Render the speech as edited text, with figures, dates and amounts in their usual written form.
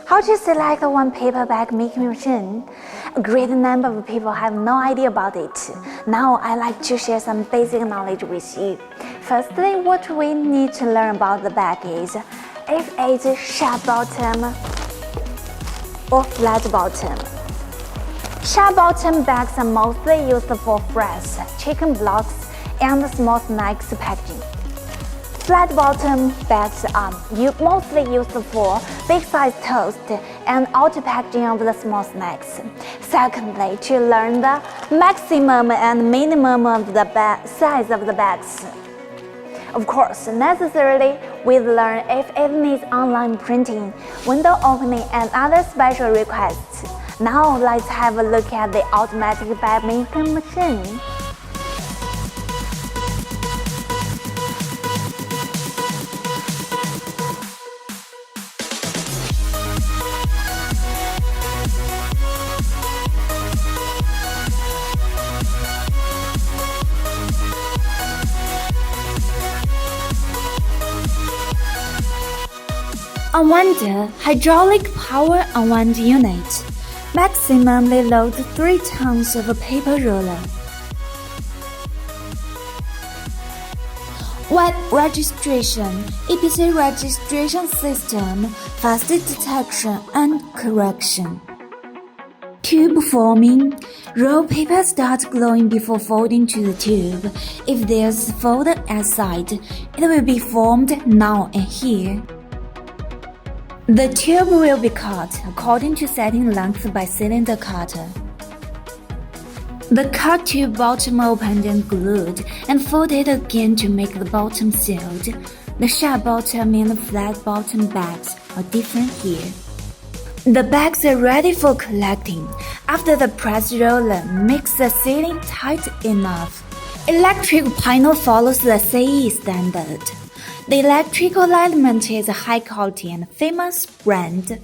How to select one paper bag making machine? A great number of people have no idea about it. Now I'd like to share some basic knowledge with you. Firstly, what we need to learn about the bag is if it's sharp bottom or flat bottom. Sharp bottom bags are mostly used for fries, chicken blocks, and small snacks packaging. Flat bottom bags are mostly used for big-sized toast and auto packaging of the small snacks. Secondly, to learn the maximum and minimum of the size of the bags. Of course, necessarily, we learn if it needs online printing, window opening, and other special requests. Now let's have a look at the automatic bag making machine. Unwound hydraulic power unwound unit. Maximally load 3 tons of paper roller. Wet registration, EPC registration system, fast detection and correction. Tube forming. Roll paper starts glowing before folding to the tube. If there's fold outside, it will be formed now and here. The tube will be cut according to setting length by cylinder cutter. The cut tube bottom opened and glued and folded again to make the bottom sealed. The sharp bottom and the flat bottom bags are different here. The bags are ready for collecting. After the press roller makes the sealing tight enough. Electric panel follows the CE standard. The electrical element is a high quality and famous brand.